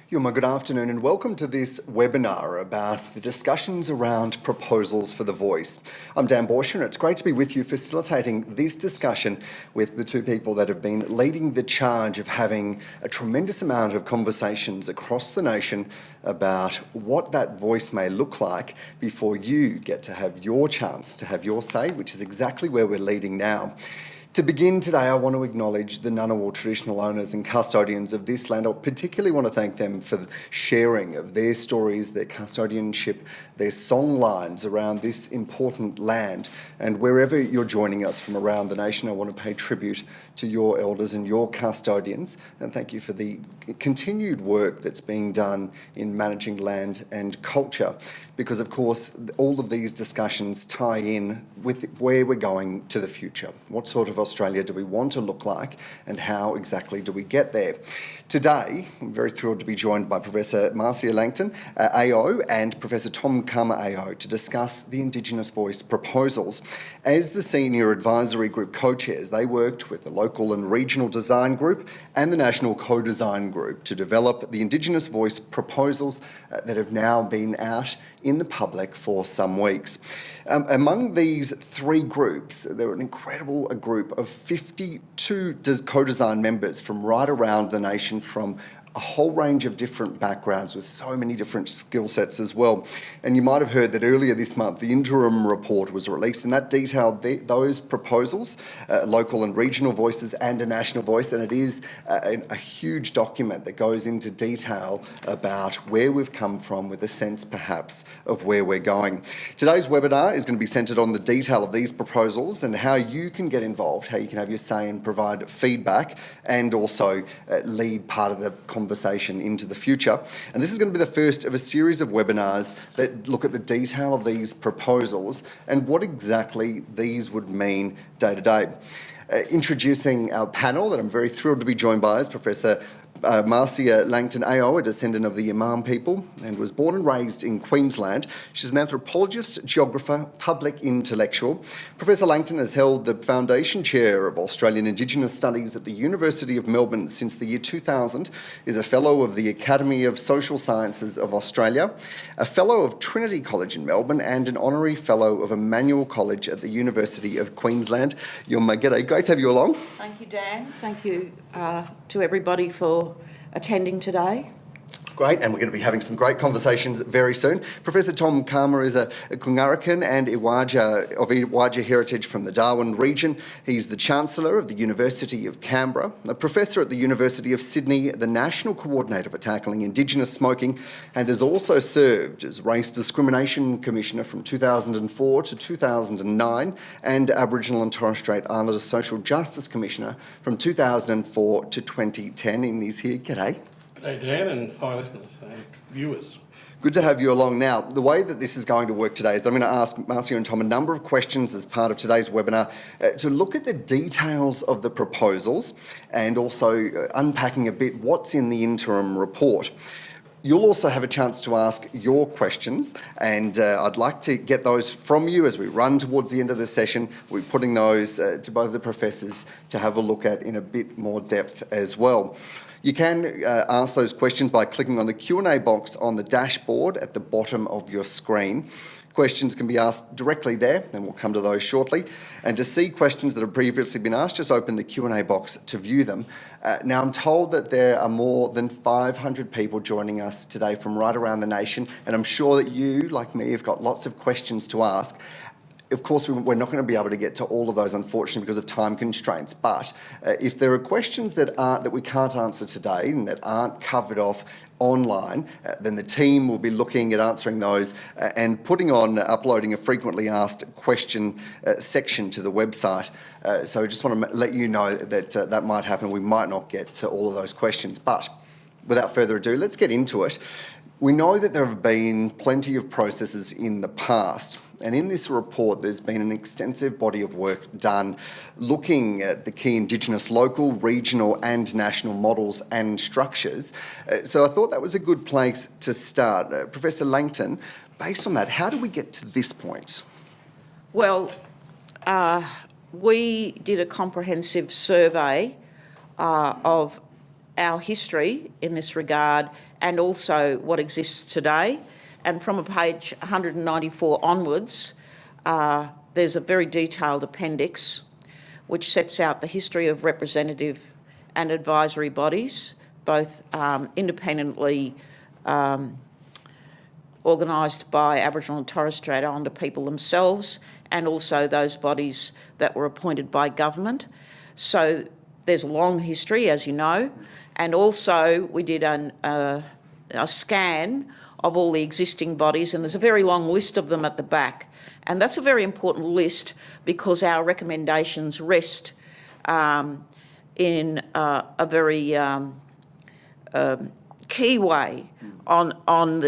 Good afternoon and welcome to this webinar about the discussions around proposals for the voice. I'm Dan Bourchier and it's great to be with you facilitating this discussion with the two people that have been leading the charge of having a tremendous amount of conversations across the nation about what that voice may look like before you get to have your chance to have your say, which is exactly where we're leading now. To begin today, I want to acknowledge the Ngunnawal traditional owners and custodians of this land. I particularly want to thank them for sharing of their stories, their custodianship, their song lines around this important land. And wherever you're joining us from around the nation, I want to pay tribute to your elders and your custodians. And thank you for the continued work that's being done in managing land and culture. Because, of course, all of these discussions tie in with where we're going to the future. What sort of Australia do we want to look like and how exactly do we get there? Today, I'm very thrilled to be joined by Professor Marcia Langton, AO, and Professor Calma, AO, to discuss the Indigenous Voice proposals. As the Senior Advisory Group co-chairs, they worked with the local and regional design group and the National Co-Design Group to develop the Indigenous Voice proposals that have now been out in the public for some weeks. Among these three groups, there were an incredible group of 52 co-design members from right around the nation, from a whole range of different backgrounds with so many different skill sets as well. And you might have heard that earlier this month the interim report was released and that detailed those proposals, local and regional voices and a national voice, and it is a huge document that goes into detail about where we've come from with a sense perhaps of where we're going. Today's webinar is going to be centred on the detail of these proposals and how you can get involved, how you can have your say and provide feedback and also lead part of the conversation into the future. And this is going to be the first of a series of webinars that look at the detail of these proposals and what exactly these would mean day to day. Introducing our panel that I'm very thrilled to be joined by is Professor Marcia Langton AO, a descendant of the Imam people, and was born and raised in Queensland. She's an anthropologist, geographer, public intellectual. Professor Langton has held the Foundation Chair of Australian Indigenous Studies at the University of Melbourne since the year 2000, is a Fellow of the Academy of Social Sciences of Australia, a Fellow of Trinity College in Melbourne, and an Honorary Fellow of Emmanuel College at the University of Queensland. G'day, great to have you along. Thank you, Dan. Thank you to everybody for attending today. Great, and we're going to be having some great conversations very soon. Professor Tom Calma is a Kungarakan and Iwaja heritage from the Darwin region. He's the Chancellor of the University of Canberra, a Professor at the University of Sydney, the National Coordinator for Tackling Indigenous Smoking, and has also served as Race Discrimination Commissioner from 2004 to 2009 and Aboriginal and Torres Strait Islander Social Justice Commissioner from 2004 to 2010. And he's here. G'day. G'day Dan and hi listeners and viewers. Good to have you along. Now, the way that this is going to work today is I'm going to ask Marcia and Tom a number of questions as part of today's webinar to look at the details of the proposals and also unpacking a bit what's in the interim report. You'll also have a chance to ask your questions, and I'd like to get those from you as we run towards the end of the session. We're putting those to both the professors to have a look at in a bit more depth as well. You can ask those questions by clicking on the Q&A box on the dashboard at the bottom of your screen. Questions can be asked directly there, and we'll come to those shortly. And to see questions that have previously been asked, just open the Q&A box to view them. Now, I'm told that there are more than 500 people joining us today from right around the nation, and I'm sure that you, like me, have got lots of questions to ask. Of course, we're not going to be able to get to all of those, unfortunately, because of time constraints. But if there are questions that we can't answer today and that aren't covered off online, then the team will be looking at answering those and uploading a frequently asked question section to the website. So I just want to let you know that that might happen. We might not get to all of those questions. But without further ado, let's get into it. We know that there have been plenty of processes in the past, and in this report there's been an extensive body of work done looking at the key Indigenous local, regional and national models and structures. So I thought that was a good place to start. Professor Langton, based on that, how do we get to this point? Well, we did a comprehensive survey of our history in this regard and also what exists today. And from page 194 onwards, there's a very detailed appendix which sets out the history of representative and advisory bodies, both independently organised by Aboriginal and Torres Strait Islander people themselves, and also those bodies that were appointed by government. So there's a long history, as you know, and also we did a scan of all the existing bodies, and there's a very long list of them at the back. And that's a very important list because our recommendations rest in a very key way on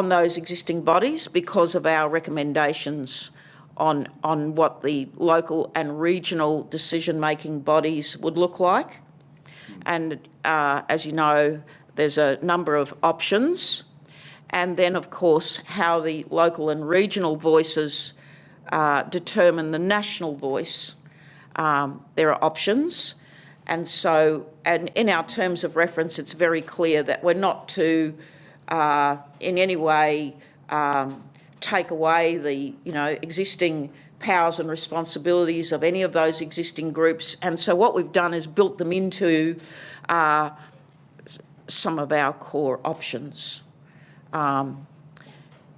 those existing bodies because of our recommendations on what the local and regional decision-making bodies would look like. And as you know, there's a number of options. And then, of course, how the local and regional voices determine the national voice. There are options. And so, and in our terms of reference, it's very clear that we're not to in any way take away the existing powers and responsibilities of any of those existing groups. And so what we've done is built them into some of our core options.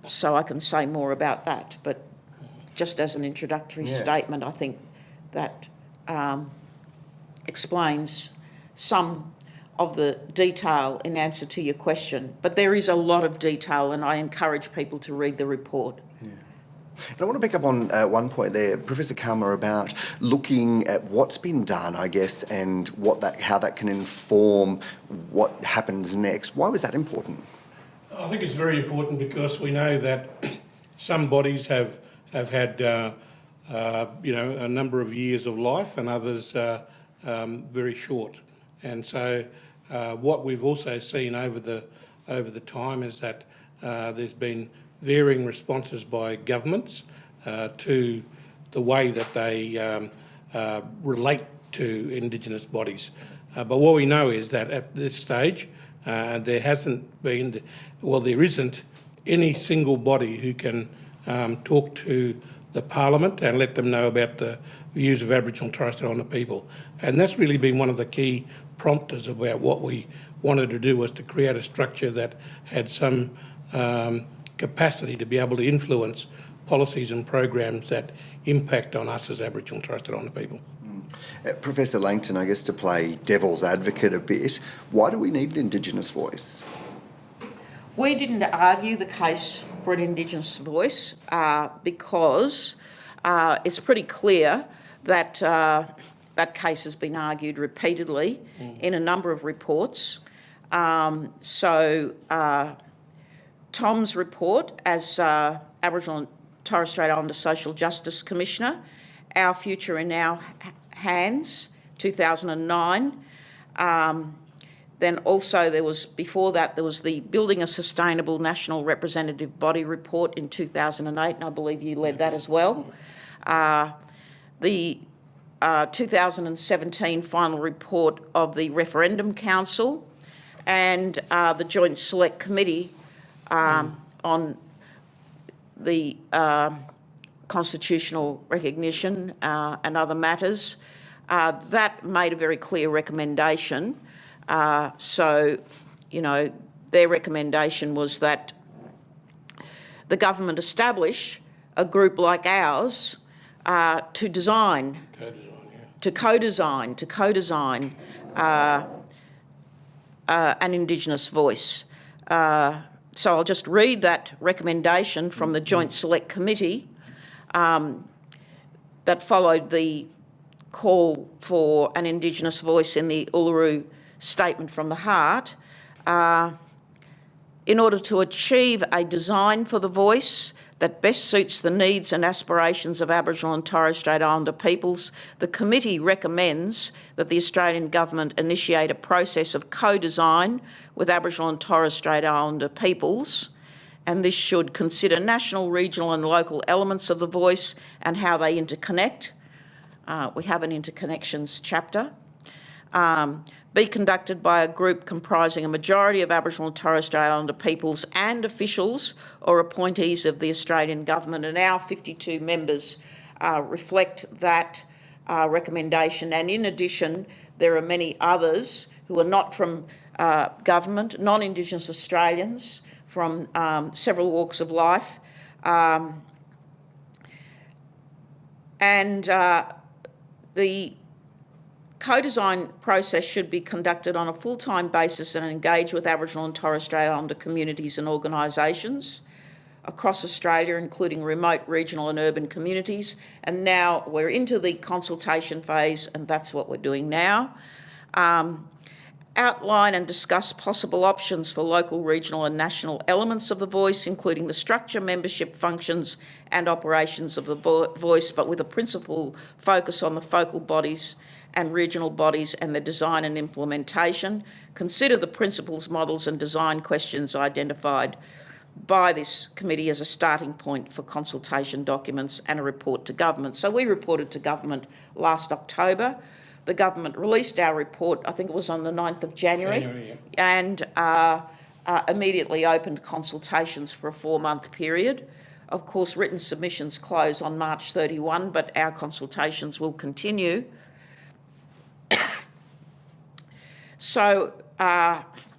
So I can say more about that, but just as an introductory statement, I think that explains some of the detail in answer to your question. But there is a lot of detail, and I encourage people to read the report. Yeah. And I want to pick up on one point there, Professor Calma, about looking at what's been done, I guess, and how that can inform what happens next. Why was that important? I think it's very important because we know that some bodies have had a number of years of life, and others very short. And so what we've also seen over the time is that there's been varying responses by governments to the way that they relate to Indigenous bodies. But what we know is that at this stage there isn't any single body who can talk to the Parliament and let them know about the views of Aboriginal and Torres Strait Islander people. And that's really been one of the key prompters about what we wanted to do, was to create a structure that had some capacity to be able to influence policies and programs that impact on us as Aboriginal and Torres Strait Islander people. Professor Langton, I guess to play devil's advocate a bit, why do we need an Indigenous voice? We didn't argue the case for an Indigenous voice because it's pretty clear that that case has been argued repeatedly in a number of reports. So Tom's report as Aboriginal and Torres Strait Islander Social Justice Commissioner, Our Future in Our Hands, 2009. Then also before that there was the Building a Sustainable National Representative Body report in 2008, and I believe you led that as well. The 2017 final report of the Referendum Council, and the Joint Select Committee on the constitutional recognition and other matters. That made a very clear recommendation. So, their recommendation was that the government establish a group like ours to co-design an Indigenous voice. So I'll just read that recommendation from the Joint Select Committee that followed the call for an Indigenous voice in the Uluru Statement from the Heart. In order to achieve a design for the voice that best suits the needs and aspirations of Aboriginal and Torres Strait Islander peoples, the committee recommends that the Australian Government initiate a process of co-design with Aboriginal and Torres Strait Islander peoples, and this should consider national, regional and local elements of the voice and how they interconnect. We have an interconnections chapter. be conducted by a group comprising a majority of Aboriginal and Torres Strait Islander peoples and officials or appointees of the Australian Government. And our 52 members reflect that recommendation. And in addition, there are many others who are not from government, non-Indigenous Australians from several walks of life. The co-design process should be conducted on a full-time basis and engage with Aboriginal and Torres Strait Islander communities and organisations across Australia, including remote, regional and urban communities. And now we're into the consultation phase, and that's what we're doing now. Outline and discuss possible options for local, regional and national elements of the voice, including the structure, membership, functions and operations of the voice, but with a principal focus on the focal bodies and regional bodies and their design and implementation. Consider the principles, models and design questions identified by this committee as a starting point for consultation documents and a report to government. So we reported to government last October. The government released our report, I think it was on the 9th of January. And immediately opened consultations for a 4-month period. Of course, written submissions close on March 31, but our consultations will continue. So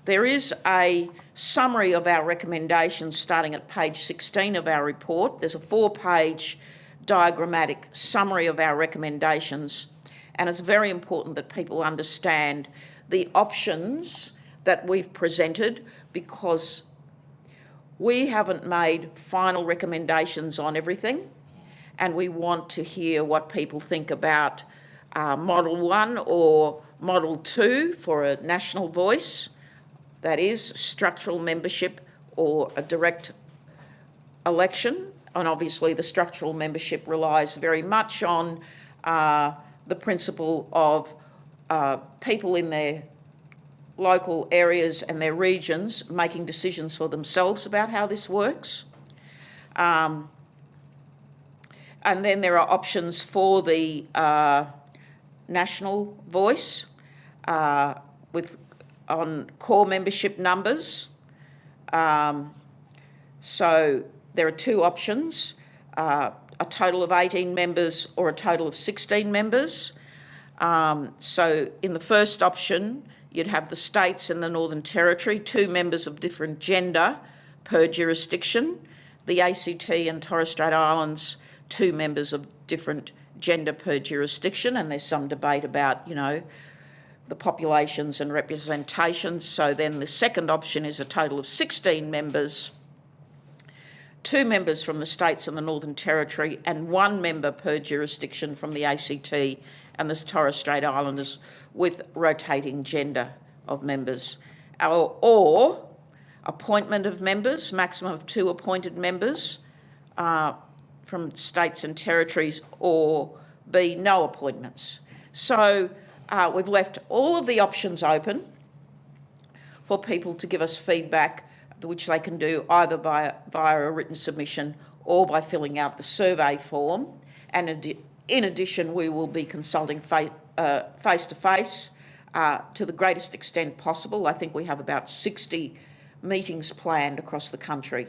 there is a summary of our recommendations starting at page 16 of our report. There's a 4-page diagrammatic summary of our recommendations, and it's very important that people understand the options that we've presented, because we haven't made final recommendations on everything, and we want to hear what people think about Model 1 or Model 2 for a national voice, that is structural membership or a direct election. And obviously the structural membership relies very much on the principle of people in their local areas and their regions making decisions for themselves about how this works. And then there are options for the national voice on core membership numbers. So there are 2 options, a total of 18 members or a total of 16 members. So in the first option, you'd have the states and the Northern Territory, 2 members of different gender per jurisdiction. The ACT and Torres Strait Islands, 2 members of different gender per jurisdiction. And there's some debate about, the populations and representations. So then the second option is a total of 16 members, 2 members from the states and the Northern Territory, and 1 member per jurisdiction from the ACT and the Torres Strait Islanders, with rotating gender of members. Or appointment of members, maximum of 2 appointed members from states and territories, or B, no appointments. So we've left all of the options open for people to give us feedback, which they can do either via a written submission or by filling out the survey form. And in addition, we will be consulting face-to-face to the greatest extent possible. I think we have about 60 meetings planned across the country.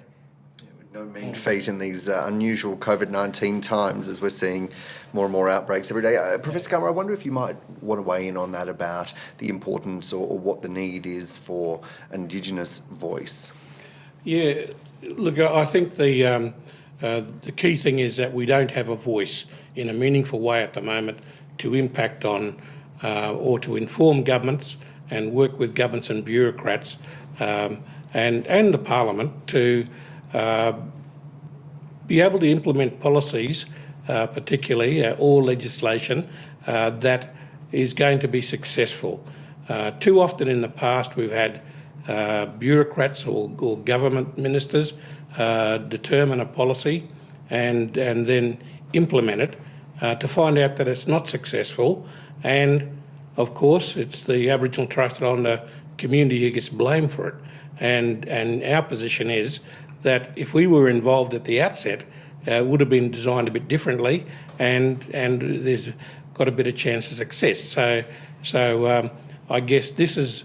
No mean feat in these unusual COVID-19 times, as we're seeing more and more outbreaks every day. Professor Calma, I wonder if you might want to weigh in on that, about the importance or what the need is for Indigenous voice. Yeah, look, I think the key thing is that we don't have a voice in a meaningful way at the moment to impact on or to inform governments and work with governments and bureaucrats and the Parliament to be able to implement policies, particularly or legislation that is going to be successful. Too often in the past we've had bureaucrats or government ministers determine a policy and then implement it to find out that it's not successful, and of course it's the Aboriginal and Torres Strait Islander community who gets blamed for it. And our position is that if we were involved at the outset, it would have been designed a bit differently, and there's got a better chance of success. So I guess this is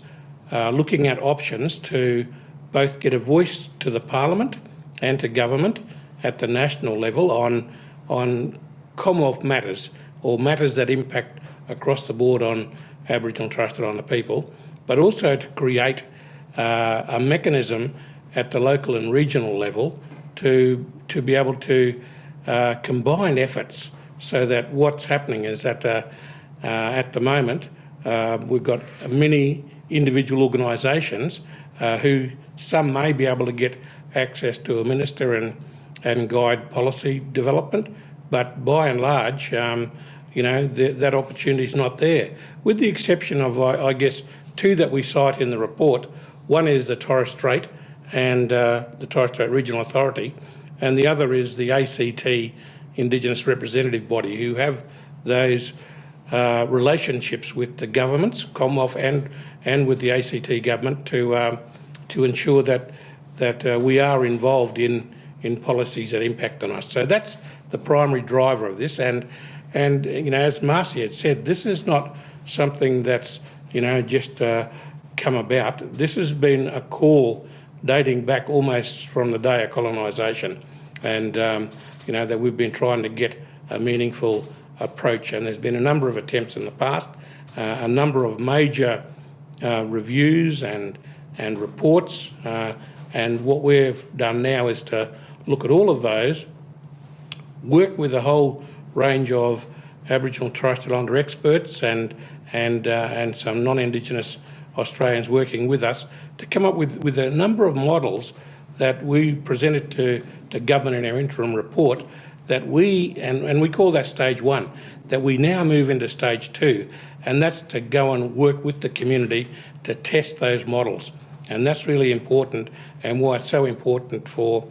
looking at options to both get a voice to the Parliament and to government at the national level on Commonwealth matters, or matters that impact across the board on Aboriginal and Torres Strait Islander people, but also to create a mechanism at the local and regional level to be able to combine efforts, so that what's happening is that at the moment we've got many individual organisations who some may be able to get access to a minister and guide policy development, but by and large, that opportunity is not there, with the exception of, I guess, two that we cite in the report. One is the Torres Strait and the Torres Strait Regional Authority, and the other is the ACT Indigenous Representative Body, who have those relationships with the governments, Commonwealth and with the ACT government, to ensure that we are involved in policies that impact on us. So that's the primary driver of this, and as Marcia had said, this is not something that's just come about. This has been a call dating back almost from the day of colonisation, and that we've been trying to get a meaningful approach, and there's been a number of attempts in the past, a number of major reviews and reports, and what we've done now is to look at all of those, work with a whole range of Aboriginal and Torres Strait Islander experts and some non-Indigenous Australians working with us to come up with a number of models that we presented to government in our interim report, that we call that stage one, that we now move into stage two, and that's to go and work with the community to test those models. And that's really important, and why it's so important for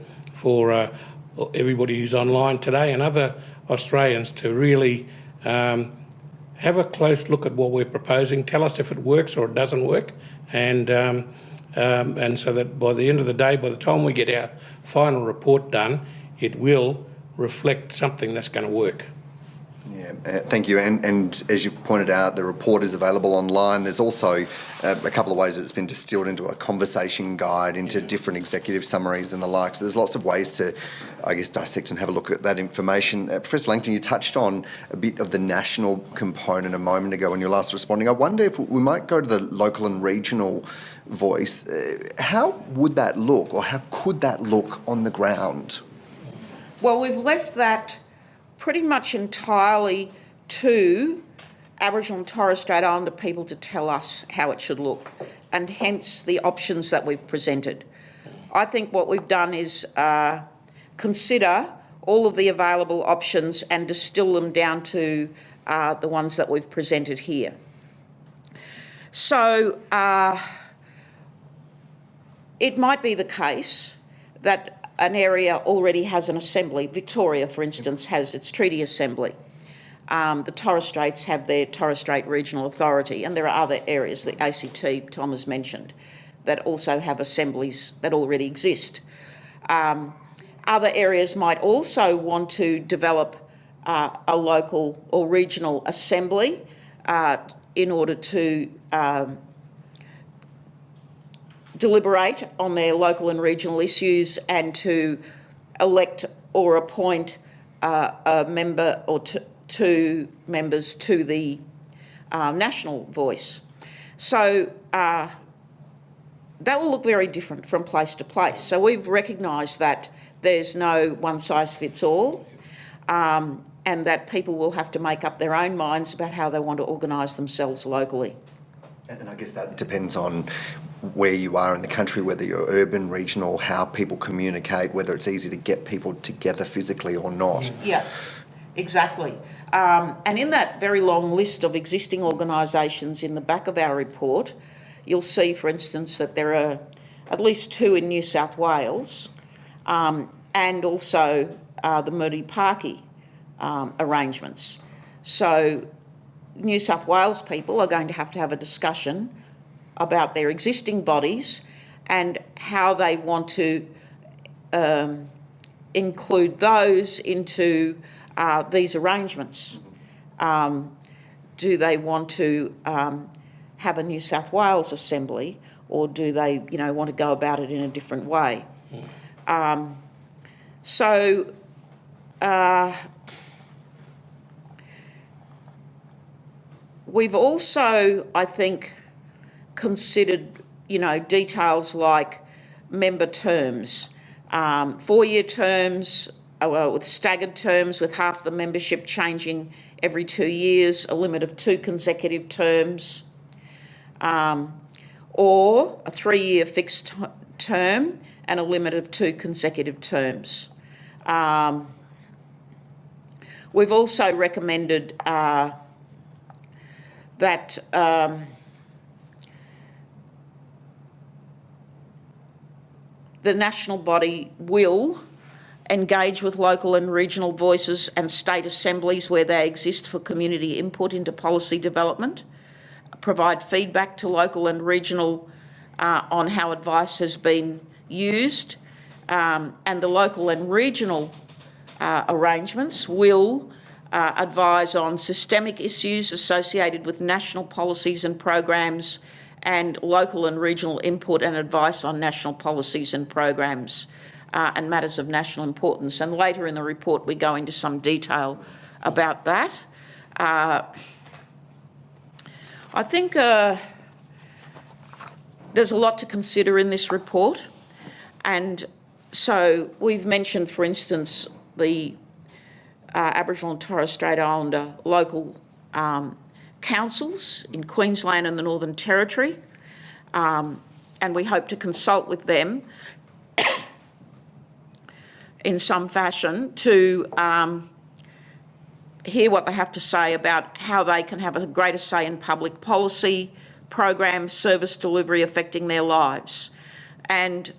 everybody who's online today and other Australians to really have a close look at what we're proposing, tell us if it works or it doesn't work, and so that by the end of the day, by the time we get our final report done, it will reflect something that's going to work. Yeah, thank you. And as you pointed out, the report is available online. There's also a couple of ways that it's been distilled into a conversation guide, into different executive summaries and the like. So there's lots of ways to, I guess, dissect and have a look at that information. Professor Langton, you touched on a bit of the national component a moment ago when you were last responding. I wonder if we might go to the local and regional voice. How would that look, or how could that look on the ground? Well, we've left that pretty much entirely to Aboriginal and Torres Strait Islander people to tell us how it should look, and hence the options that we've presented. I think what we've done is consider all of the available options and distill them down to the ones that we've presented here. So it might be the case that an area already has an assembly. Victoria, for instance, has its treaty assembly. The Torres Straits have their Torres Strait Regional Authority, and there are other areas, the ACT, Tom has mentioned, that also have assemblies that already exist. Other areas might also want to develop a local or regional assembly in order to deliberate on their local and regional issues and to elect or appoint a member or two members to the national voice. So that will look very different from place to place. So we've recognised that there's no one size fits all, and that people will have to make up their own minds about how they want to organise themselves locally. And I guess that depends on where you are in the country, whether you're urban, regional, how people communicate, whether it's easy to get people together physically or not. Yeah, exactly. And in that very long list of existing organisations in the back of our report, you'll see, for instance, that there are at least two in New South Wales, and also the Moody Parky arrangements. So New South Wales people are going to have a discussion about their existing bodies and how they want to include those into these arrangements. Do they want to have a New South Wales Assembly, or do they, want to go about it in a different way? We've also, I think, considered, details like member terms, 4-year terms, with staggered terms, with half the membership changing every 2 years, a limit of 2 consecutive terms, or a 3-year fixed term and a limit of 2 consecutive terms. We've also recommended that the national body will engage with local and regional voices and state assemblies where they exist for community input into policy development, provide feedback to local and regional on how advice has been used, and the local and regional arrangements will advise on systemic issues associated with national policies and programs, and local and regional input and advice on national policies and programs and matters of national importance. And later in the report we go into some detail about that. I think there's a lot to consider in this report, and so we've mentioned, for instance, the Aboriginal and Torres Strait Islander local councils in Queensland and the Northern Territory, and we hope to consult with them in some fashion to hear what they have to say about how they can have a greater say in public policy, programs, service delivery affecting their lives, and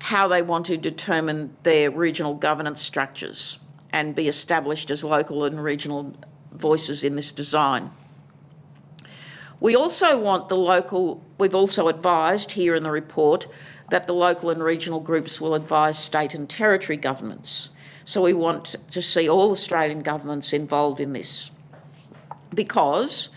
how they want to determine their regional governance structures and be established as local and regional voices in this design. We also want we've also advised here in the report that the local and regional groups will advise state and territory governments. So we want to see all Australian governments involved in this, because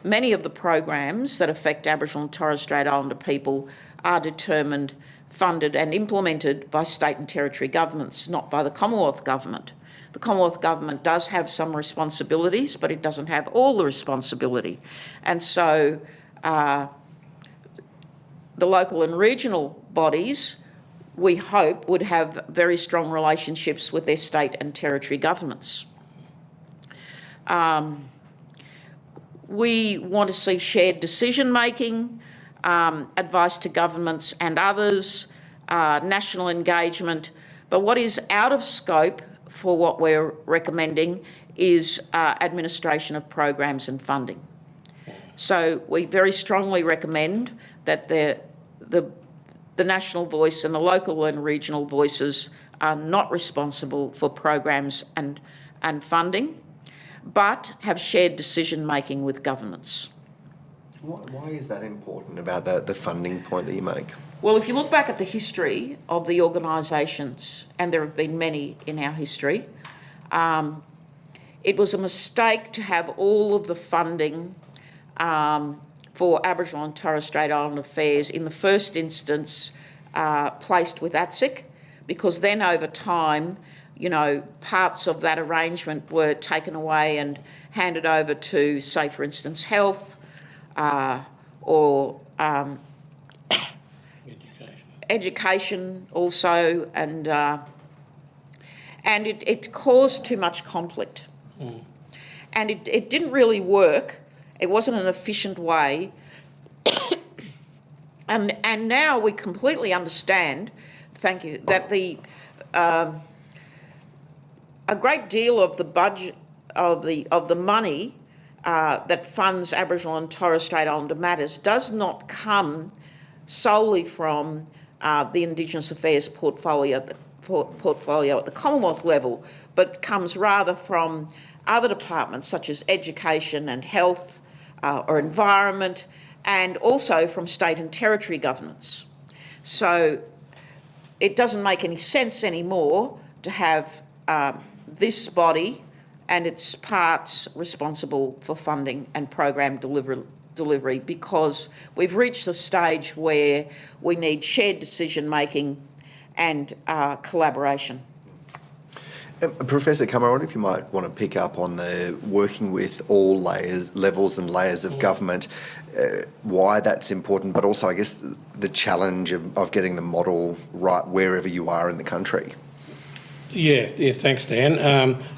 many of the programs that affect Aboriginal and Torres Strait Islander people are determined, funded and implemented by state and territory governments, not by the Commonwealth Government. The Commonwealth Government does have some responsibilities, but it doesn't have all the responsibility. And so the local and regional bodies, we hope, would have very strong relationships with their state and territory governments. We want to see shared decision-making, advice to governments and others, national engagement. But what is out of scope for what we're recommending is administration of programs and funding. So we very strongly recommend that the national voice and the local and regional voices are not responsible for programs and funding, but have shared decision-making with governments. Why is that important about the funding point that you make? Well, if you look back at the history of the organisations, and there have been many in our history, it was a mistake to have all of the funding for Aboriginal and Torres Strait Islander affairs in the first instance placed with ATSIC, because then over time, parts of that arrangement were taken away and handed over to, say, for instance, health or education also, and it caused too much conflict. And it didn't really work. It wasn't an efficient way. and now we completely understand, thank you, that a great deal of the budget of the money that funds Aboriginal and Torres Strait Islander matters does not come solely from the Indigenous Affairs portfolio at the Commonwealth level, but comes rather from other departments such as education and health or environment, and also from state and territory governments. So it doesn't make any sense anymore to have this body and its parts responsible for funding and program delivery, because we've reached the stage where we need shared decision making and collaboration. Professor Calma, I wonder if you might want to pick up on the working with all levels and layers of government, why that's important, but also, I guess, the challenge of getting the model right wherever you are in the country. Yeah, thanks, Dan.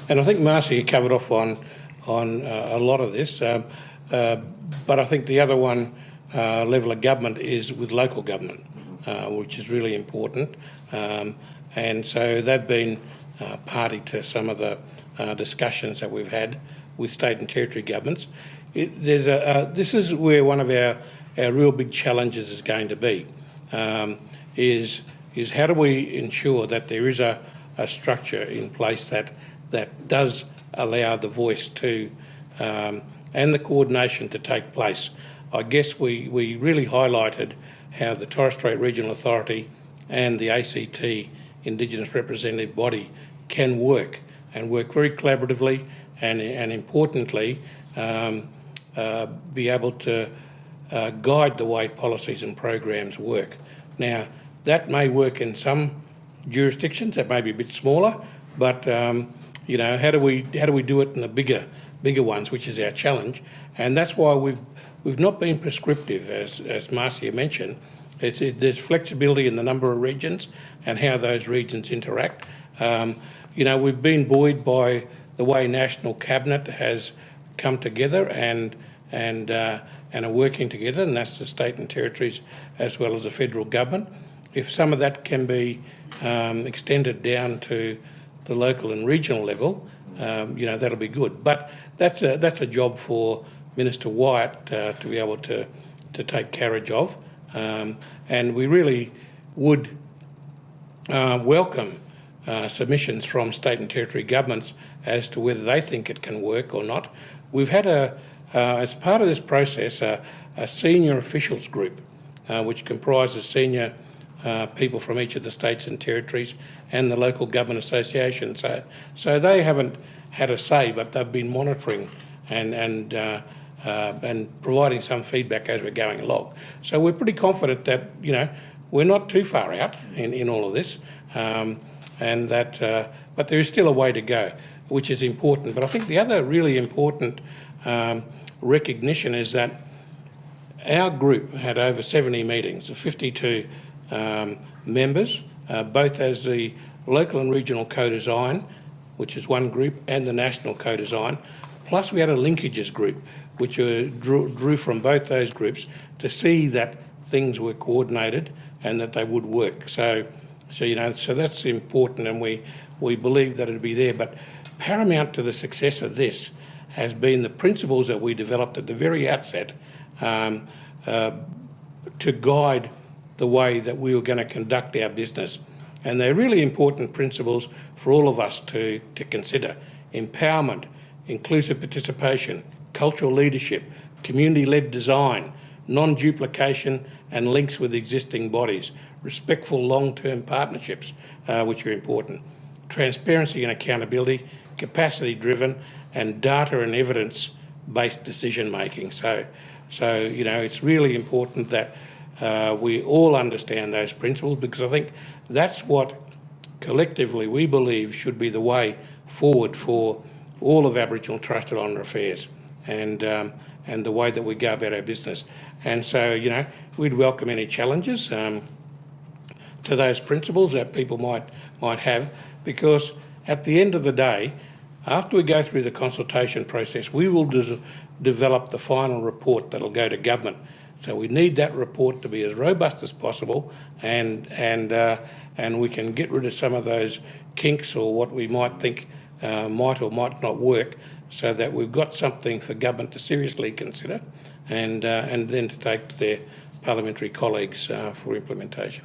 And I think Marcia covered off on a lot of this, but I think the other one level of government is with local government, which is really important. And so they've been party to some of the discussions that we've had with state and territory governments. This is where one of our real big challenges is going to be, is how do we ensure that there is a structure in place that does allow the voice to and the coordination to take place. I guess we really highlighted how the Torres Strait Regional Authority and the ACT Indigenous Representative Body can work and work very collaboratively and importantly be able to guide the way policies and programs work. Now, that may work in some jurisdictions that may be a bit smaller, but how do we do it in the bigger ones, which is our challenge, and that's why we've not been prescriptive, as Marcia mentioned. There's flexibility in the number of regions and how those regions interact. We've been buoyed by the way National Cabinet has come together and are working together, and that's the state and territories as well as the federal government. If some of that can be extended down to the local and regional level, that'll be good. But that's a job for Minister Wyatt to be able to take carriage of, and we really would welcome submissions from state and territory governments as to whether they think it can work or not. We've had as part of this process, a senior officials group, which comprises senior people from each of the states and territories and the local government association. So they haven't had a say, but they've been monitoring and providing some feedback as we're going along. So we're pretty confident that we're not too far out in all of this, and that but there is still a way to go, which is important. But I think the other really important recognition is that our group had over 70 meetings, 52 members, both as the local and regional co-design, which is one group, and the national co-design. Plus we had a linkages group, which drew from both those groups to see that things were coordinated and that they would work. So that's important, and we believe that it'll be there. But paramount to the success of this has been the principles that we developed at the very outset to guide the way that we were going to conduct our business. And they're really important principles for all of us to consider. Empowerment, inclusive participation, cultural leadership, community-led design, non-duplication and links with existing bodies, respectful long-term partnerships, which are important, transparency and accountability, capacity-driven and data and evidence-based decision-making. So it's really important that we all understand those principles, because I think that's what collectively we believe should be the way forward for all of Aboriginal Trust and Honour Affairs and the way that we go about our business. And so, we'd welcome any challenges to those principles that people might have, because at the end of the day, after we go through the consultation process, we will develop the final report that'll go to government. So we need that report to be as robust as possible, and we can get rid of some of those kinks or what we might think might or might not work, so that we've got something for government to seriously consider, and then to take to their parliamentary colleagues for implementation.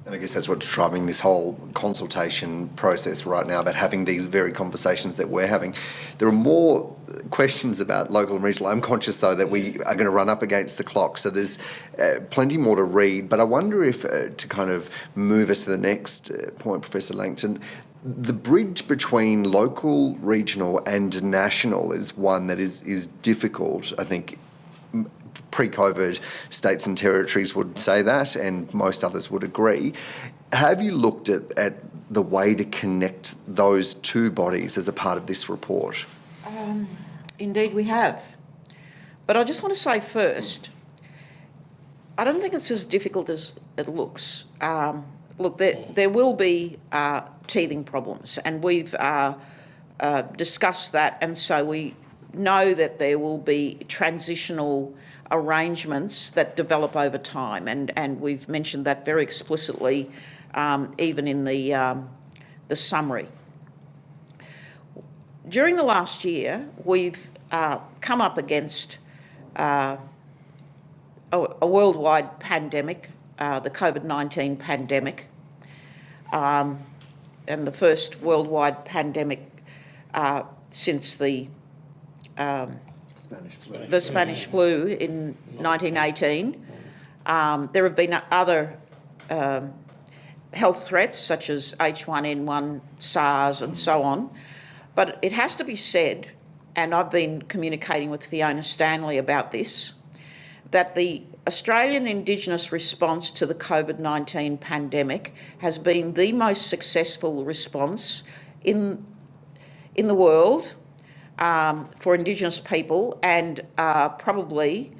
And I guess that's what's driving this whole consultation process right now, about having these very conversations that we're having. There are more questions about local and regional. I'm conscious, though, that we are going to run up against the clock, so there's plenty more to read. But I wonder if, to kind of move us to the next point, Professor Langton, The bridge between local, regional and national is one that is difficult. I think pre-COVID states and territories would say that, and most others would agree. Have you looked at the way to connect those two bodies as a part of this report? Indeed we have. But I just want to say first, I don't think it's as difficult as it looks. Look, there will be teething problems, and we've discussed that, and so we know that there will be transitional arrangements that develop over time, and we've mentioned that very explicitly even in the summary. During the last year, we've come up against a worldwide pandemic, the COVID-19 pandemic, and the first worldwide pandemic since the Spanish flu in 1918. There have been other health threats such as H1N1, SARS and so on. But it has to be said, and I've been communicating with Fiona Stanley about this, that the Australian Indigenous response to the COVID-19 pandemic has been the most successful response in the world for Indigenous people, and probably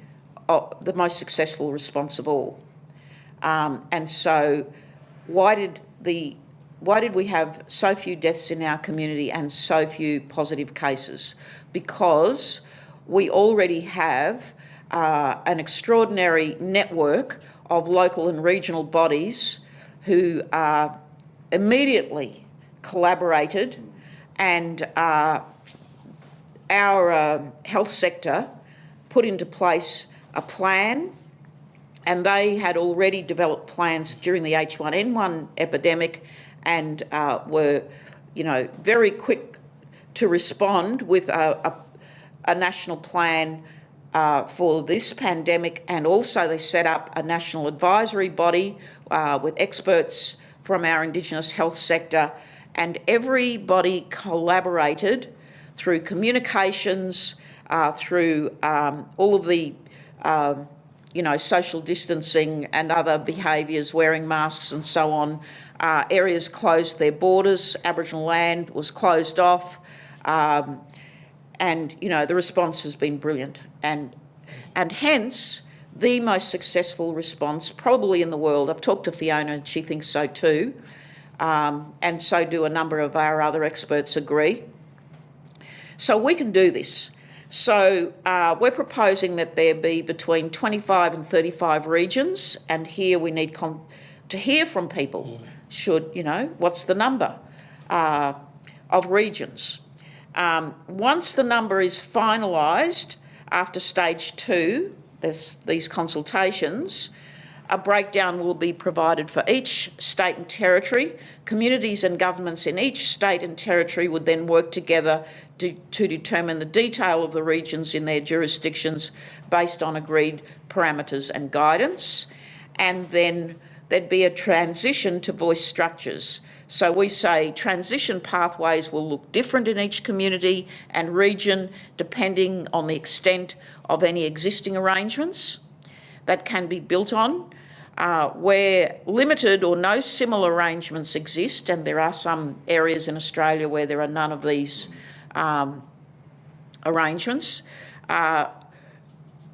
the most successful response of all. And so why did we have so few deaths in our community and so few positive cases? Because we already have an extraordinary network of local and regional bodies who immediately collaborated, and our health sector put into place a plan, and they had already developed plans during the H1N1 epidemic and were, very quick to respond with a national plan for this pandemic, and also they set up a national advisory body with experts from our Indigenous health sector, and everybody collaborated through communications, through all of the social distancing and other behaviours, wearing masks and so on. Areas closed their borders, Aboriginal land was closed off, and the response has been brilliant, and hence the most successful response probably in the world. I've talked to Fiona and she thinks so too, and so do a number of our other experts agree. So we can do this. So we're proposing that there be between 25 and 35 regions, and here we need to hear from people. What's the number of regions? Once the number is finalised after stage 2, there's these consultations, a breakdown will be provided for each state and territory. Communities and governments in each state and territory would then work together to determine the detail of the regions in their jurisdictions based on agreed parameters and guidance. And then there'd be a transition to voice structures. So we say transition pathways will look different in each community and region depending on the extent of any existing arrangements that can be built on. Where limited or no similar arrangements exist, and there are some areas in Australia where there are none of these arrangements,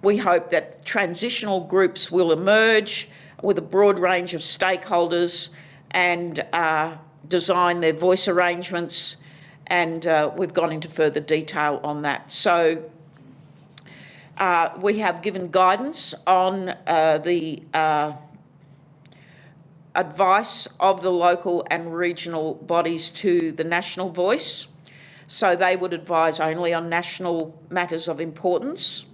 we hope that transitional groups will emerge with a broad range of stakeholders and design their voice arrangements, and we've gone into further detail on that. So we have given guidance on the advice of the local and regional bodies to the national voice. So they would advise only on national matters of importance.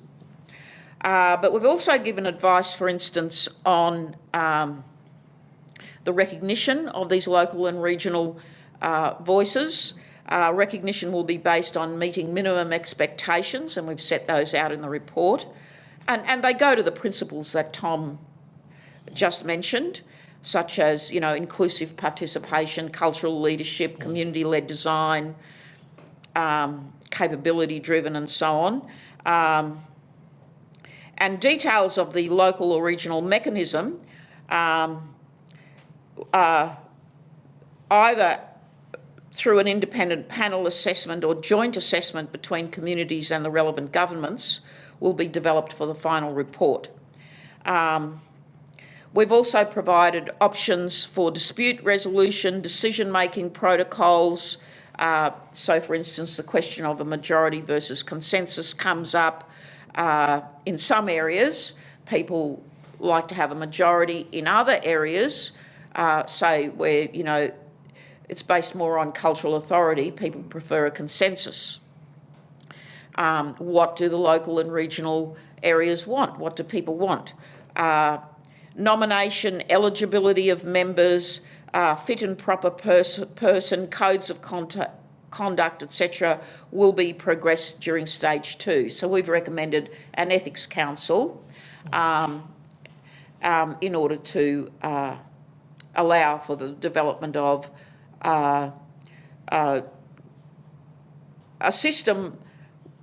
But we've also given advice, for instance, on the recognition of these local and regional voices. Recognition will be based on meeting minimum expectations, and we've set those out in the report. And they go to the principles that Tom just mentioned. such as, inclusive participation, cultural leadership, community-led design, capability-driven and so on. And details of the local or regional mechanism, either through an independent panel assessment or joint assessment between communities and the relevant governments, will be developed for the final report. We've also provided options for dispute resolution, decision-making protocols. So, for instance, the question of a majority versus consensus comes up. In some areas, people like to have a majority. In other areas, say where, it's based more on cultural authority, people prefer a consensus. What do the local and regional areas want? What do people want? Nomination, eligibility of members, fit and proper person, codes of conduct, etc., will be progressed during stage 2. So we've recommended an ethics council in order to allow for the development of a system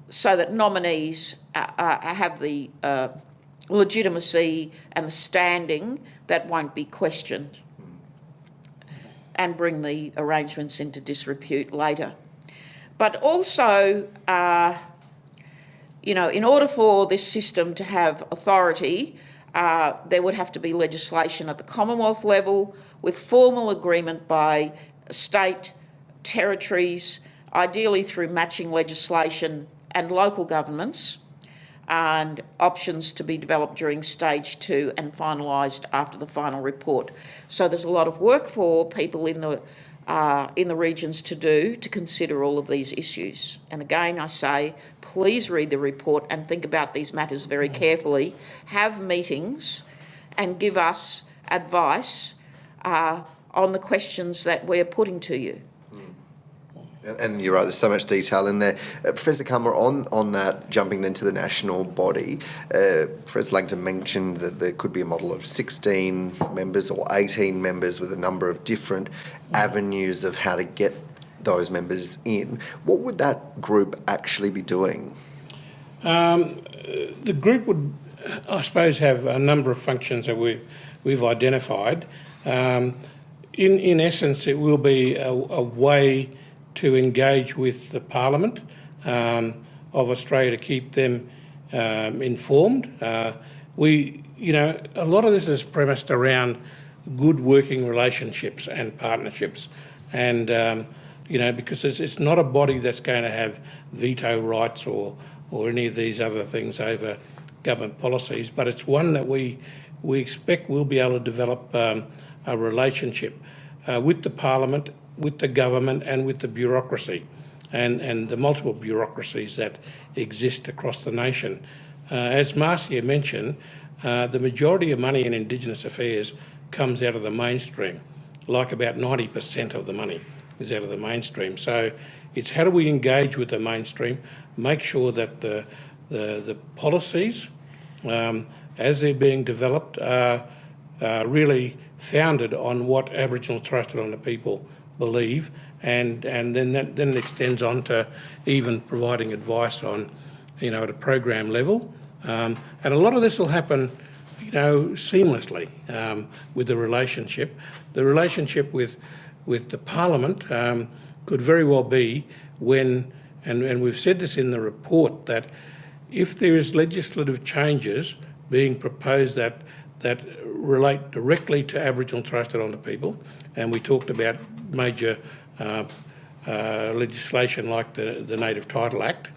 so that nominees have the legitimacy and the standing that won't be questioned and bring the arrangements into disrepute later. But also, in order for this system to have authority, there would have to be legislation at the Commonwealth level with formal agreement by state, territories, ideally through matching legislation, and local governments, and options to be developed during stage 2 and finalised after the final report. So there's a lot of work for people in the regions to do to consider all of these issues. And again, I say, please read the report and think about these matters very carefully. Have meetings and give us advice on the questions that we're putting to you. And you're right, there's so much detail in there. Professor Calma, on that, jumping then to the national body, Professor Langton mentioned that there could be a model of 16 members or 18 members with a number of different avenues of how to get those members in. What would that group actually be doing? The group would, I suppose, have a number of functions that we've identified. In essence, it will be a way to engage with the Parliament of Australia to keep them informed. A lot of this is premised around good working relationships and partnerships, and because it's not a body that's going to have veto rights or any of these other things over government policies, but it's one that we expect will be able to develop a relationship with the Parliament, with the government and with the bureaucracy and the multiple bureaucracies that exist across the nation. As Marcia mentioned, the majority of money in Indigenous affairs comes out of the mainstream, like about 90% of the money is out of the mainstream. So it's how do we engage with the mainstream, make sure that the policies, as they're being developed, are really founded on what Aboriginal and Torres Strait Islander people believe, and then it extends on to even providing advice on, at a program level. And a lot of this will happen, seamlessly with the relationship. The relationship with the Parliament could very well be when, and we've said this in the report, that if there is legislative changes being proposed that relate directly to Aboriginal and Torres Strait Islander people, and we talked about major legislation like the Native Title Act,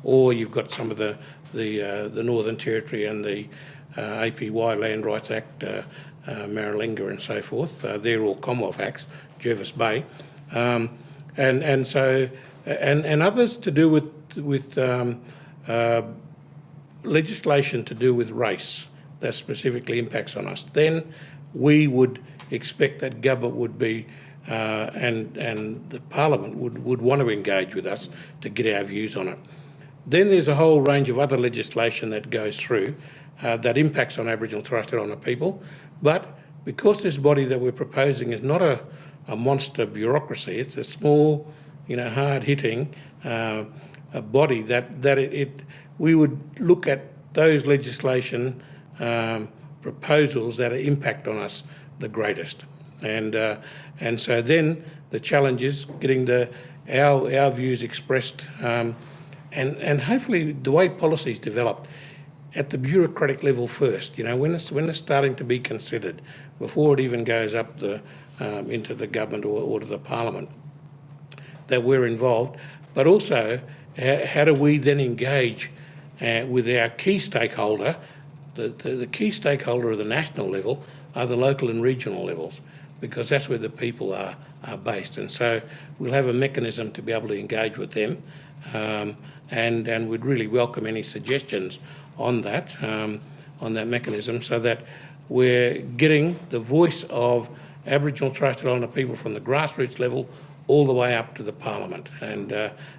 or you've got some of the Northern Territory and the APY Land Rights Act, Maralinga and so forth. They're all Commonwealth Acts, Jervis Bay, and others to do with legislation to do with race that specifically impacts on us. Then we would expect that government would be and the Parliament would want to engage with us to get our views on it. Then there's a whole range of other legislation that goes through that impacts on Aboriginal and Torres Strait Islander people, but because this body that we're proposing is not a monster bureaucracy, it's a small, hard-hitting a body we would look at those legislation proposals that impact on us the greatest, and so then the challenge is getting our views expressed, and hopefully the way policies developed at the bureaucratic level first. When it's starting to be considered before it even goes up into the government or to the parliament, that we're involved, but also how do we then engage with our key stakeholder? The key stakeholder at the national level are the local and regional levels, because that's where the people are based. And so we'll have a mechanism to be able to engage with them, and we'd really welcome any suggestions on that mechanism, so that we're getting the voice of Aboriginal and Torres Strait Islander people from the grassroots level all the way up to the parliament, and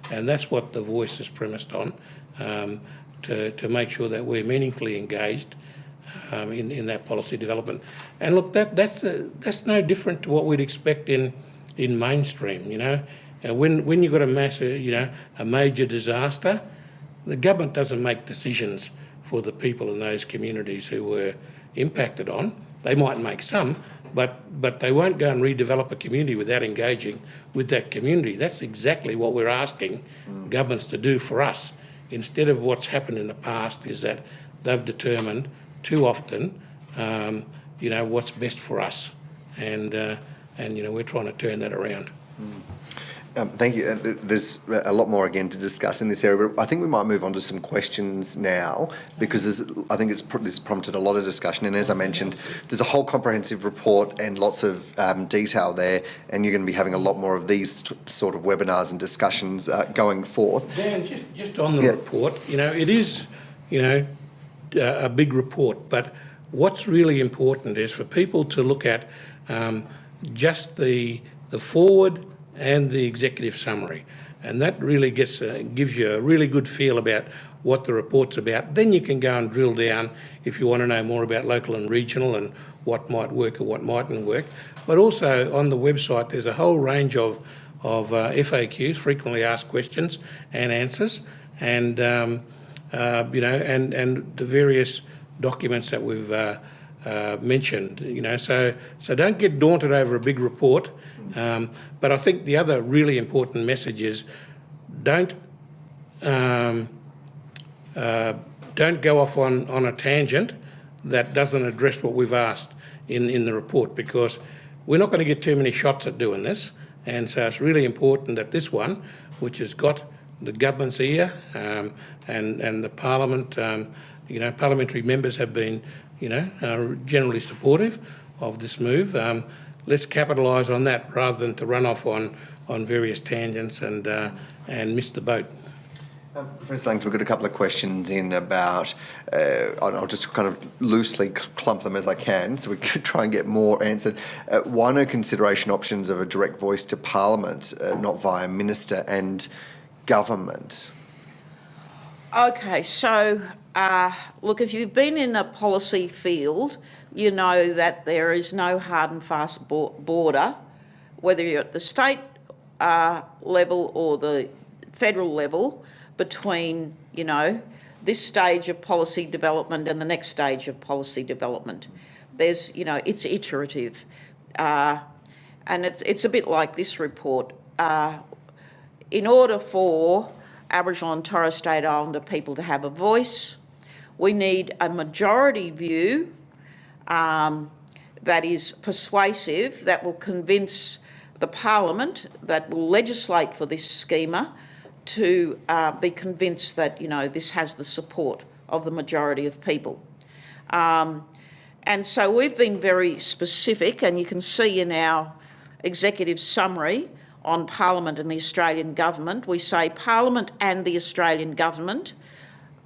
that's what the voice is premised on, to make sure that we're meaningfully engaged in that policy development. And look, that's no different to what we'd expect in mainstream. When you've got a major disaster, the government doesn't make decisions for the people in those communities who were impacted on. They might make some, but they won't go and redevelop a community without engaging with that community. That's exactly what we're asking governments to do for us. Instead of what's happened in the past is that they've determined too often, what's best for us, and we're trying to turn that around. Thank you. There's a lot more again to discuss in this area, but I think we might move on to some questions now, because this has prompted a lot of discussion. And as I mentioned, there's a whole comprehensive report and lots of detail there, and you're going to be having a lot more of these sort of webinars and discussions going forth. Dan, just on the report, it is, a big report, but what's really important is for people to look at just the forward and the executive summary, and that really gives you a really good feel about what the report's about. Then you can go and drill down if you want to know more about local and regional and what might work or what mightn't work. But also on the website there's a whole range of FAQs, frequently asked questions and answers, and and the various documents that we've mentioned. So don't get daunted over a big report. But I think the other really important message is don't go off on a tangent that doesn't address what we've asked in the report, because we're not going to get too many shots at doing this. And so it's really important that this one, which has got the government's ear and the parliament, parliamentary members have been, generally supportive of this move. Let's capitalise on that rather than to run off on various tangents and miss the boat. Professor Langton, we've got a couple of questions in about, I'll just kind of loosely clump them as I can so we can try and get more answered. One are consideration options of a direct voice to Parliament, not via Minister and Government. Okay, so look, if you've been in the policy field, you know that there is no hard and fast border, whether you're at the state level or the federal level, between, this stage of policy development and the next stage of policy development. There's, it's iterative. And it's a bit like this report. In order for Aboriginal and Torres Strait Islander people to have a voice, we need a majority view that is persuasive, that will convince the Parliament, that will legislate for this schema, to be convinced that, this has the support of the majority of people. And so we've been very specific, and you can see in our executive summary on Parliament and the Australian Government, we say Parliament and the Australian Government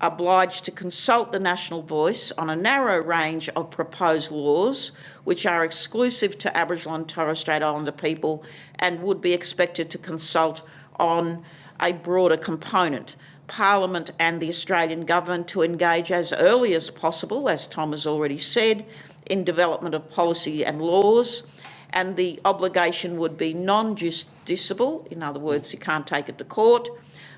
obliged to consult the national voice on a narrow range of proposed laws which are exclusive to Aboriginal and Torres Strait Islander people and would be expected to consult on a broader component. Parliament and the Australian Government to engage as early as possible, as Tom has already said, in development of policy and laws, and the obligation would be non-justiciable, in other words, you can't take it to court,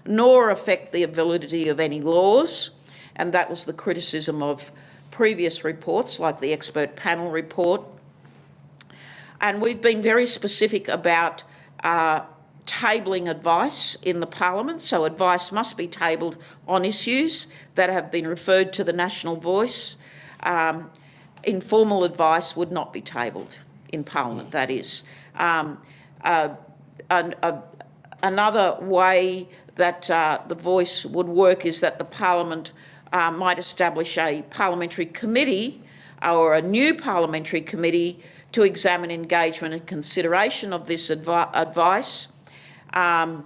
nor affect the validity of any laws, and that was the criticism of previous reports like the expert panel report. And we've been very specific about tabling advice in the Parliament, so advice must be tabled on issues that have been referred to the National Voice. Informal advice would not be tabled in Parliament, that is. Another way that the Voice would work is that the Parliament might establish a parliamentary committee or a new parliamentary committee to examine engagement and consideration of this advice. And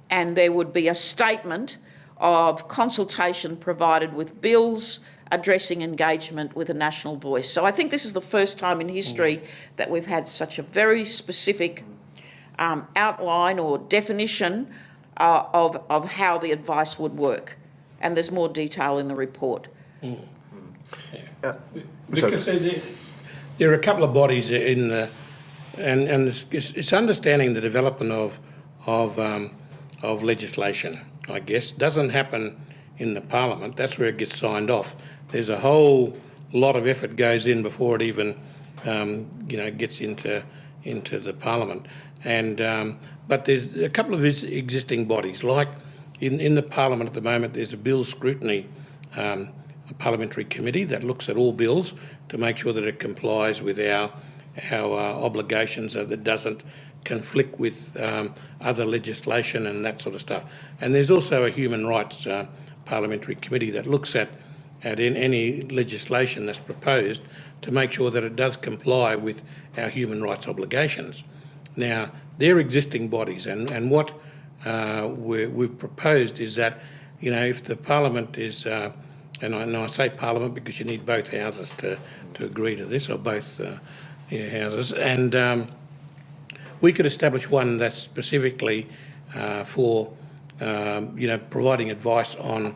there would be a statement of consultation provided with bills addressing engagement with a national voice. So I think this is the first time in history that we've had such a very specific outline or definition of how the advice would work. And there's more detail in the report. Because there are a couple of bodies in the, and it's understanding the development of legislation, I guess. Doesn't happen in the Parliament. That's where it gets signed off. There's a whole lot of effort goes in before it even, gets into the Parliament. And but there's a couple of existing bodies, like in the Parliament at the moment. There's a bill scrutiny a parliamentary committee that looks at all bills to make sure that it complies with our obligations, that it doesn't conflict with other legislation and that sort of stuff. And there's also a human rights parliamentary committee that looks at any legislation that's proposed to make sure that it does comply with our human rights obligations. Now, they're existing bodies, and what we've proposed is that, if the Parliament is, and I say Parliament because you need both houses to agree to this, or both houses, and we could establish one that's specifically for, providing advice on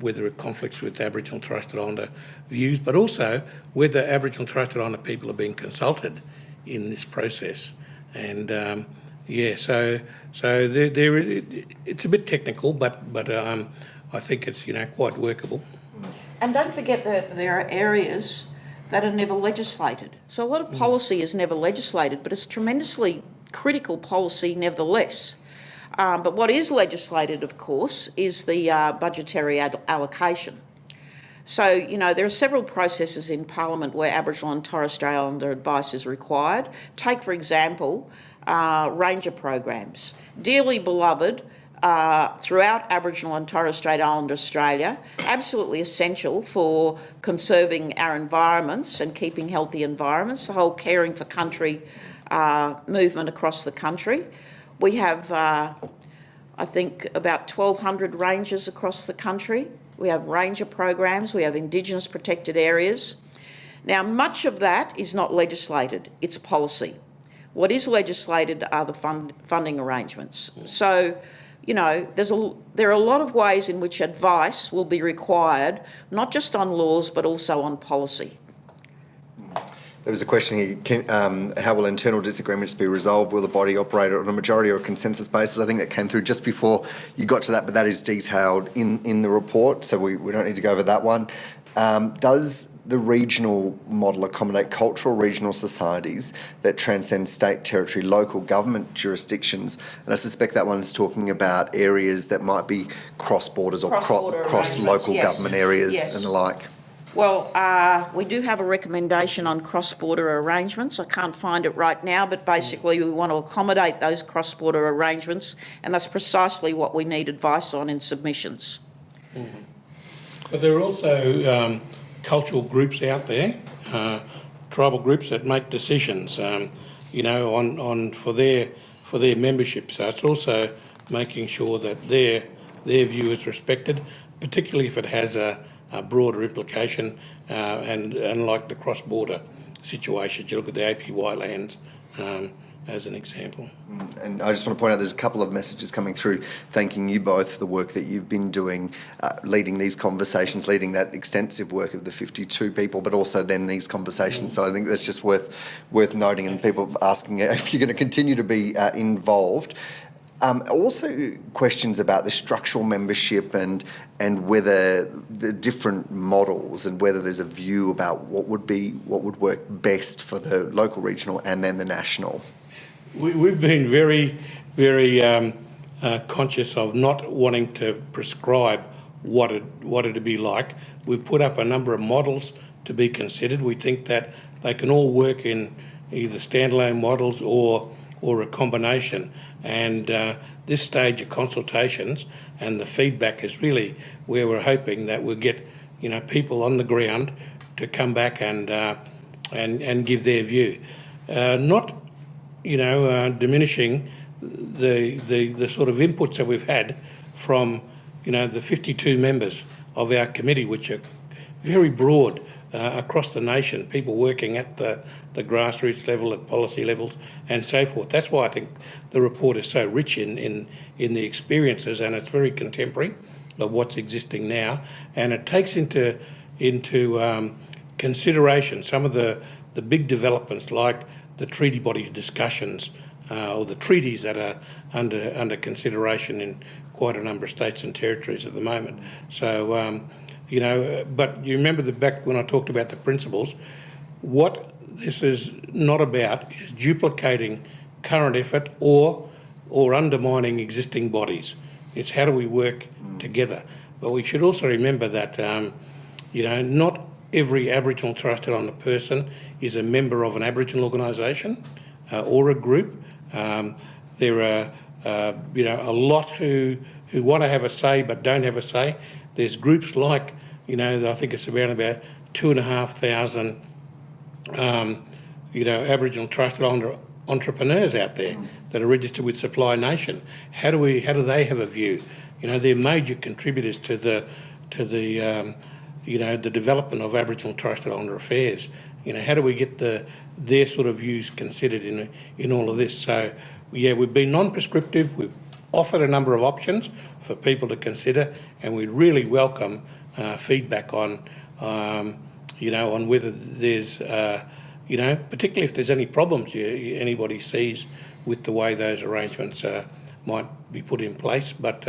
whether it conflicts with Aboriginal and Torres Strait Islander views, but also whether Aboriginal and Torres Strait Islander people are being consulted in this process. And so it's a bit technical, but I think it's quite workable. And don't forget that there are areas that are never legislated. So a lot of policy is never legislated, but it's tremendously critical policy nevertheless. But what is legislated, of course, is the budgetary allocation. So, there are several processes in Parliament where Aboriginal and Torres Strait Islander advice is required. Take, for example, ranger programs. Dearly beloved throughout Aboriginal and Torres Strait Islander Australia, absolutely essential for conserving our environments and keeping healthy environments, the whole caring for country movement across the country. We have, I think, about 1,200 rangers across the country. We have ranger programs, we have Indigenous protected areas. Now, much of that is not legislated, it's policy. What is legislated are the funding arrangements. So, there are a lot of ways in which advice will be required, not just on laws, but also on policy. There was a question here, how will internal disagreements be resolved? Will the body operate on a majority or a consensus basis? I think that came through just before you got to that, but that is detailed in the report, so we don't need to go over that one. Does the regional model accommodate cultural regional societies that transcend state, territory, local government jurisdictions? And I suspect that one is talking about areas that might be cross-borders or cross-local government areas and the like. Well, we do have a recommendation on cross-border arrangements. I can't find it right now, but basically we want to accommodate those cross-border arrangements, and that's precisely what we need advice on in submissions. Mm-hmm. But there are also cultural groups out there, tribal groups that make decisions, on for their membership. So it's also making sure that their view is respected, particularly if it has a broader implication, and like the cross-border situations. You look at the APY lands, as an example. And I just want to point out there's a couple of messages coming through thanking you both for the work that you've been doing, leading these conversations, leading that extensive work of the 52 people, but also then these conversations. So I think that's just worth noting, and people asking if you're going to continue to be involved. Also questions about the structural membership and whether the different models and whether there's a view about what would work best for the local, regional and then the national. We've been very, very conscious of not wanting to prescribe what it'd be like. We've put up a number of models to be considered. We think that they can all work in either standalone models or a combination. And this stage of consultations and the feedback is really where we're hoping that we'll get, people on the ground to come back and give their view. Not diminishing the sort of inputs that we've had from, the 52 members of our committee, which are very broad across the nation, people working at the grassroots level, at policy levels and so forth. That's why I think the report is so rich in the experiences, and it's very contemporary of what's existing now, and it takes into consideration some of the big developments like the treaty body discussions or the treaties that are under consideration in quite a number of states and territories at the moment. So, but you remember back when I talked about the principles, what this is not about is duplicating current effort or undermining existing bodies. It's how do we work together. But we should also remember that, not every Aboriginal Torres Strait Islander person is a member of an Aboriginal organisation or a group. There are, a lot who want to have a say but don't have a say. There's groups like, I think it's around about 2,500, Aboriginal Torres Strait Islander entrepreneurs out there that are registered with Supply Nation. How do they have a view? They're major contributors to the development of Aboriginal Torres Strait Islander affairs. How do we get their sort of views considered in all of this? So, we've been non-prescriptive. We've offered a number of options for people to consider, and we really welcome feedback on whether there's, particularly if there's any problems anybody sees with the way those arrangements might be put in place. But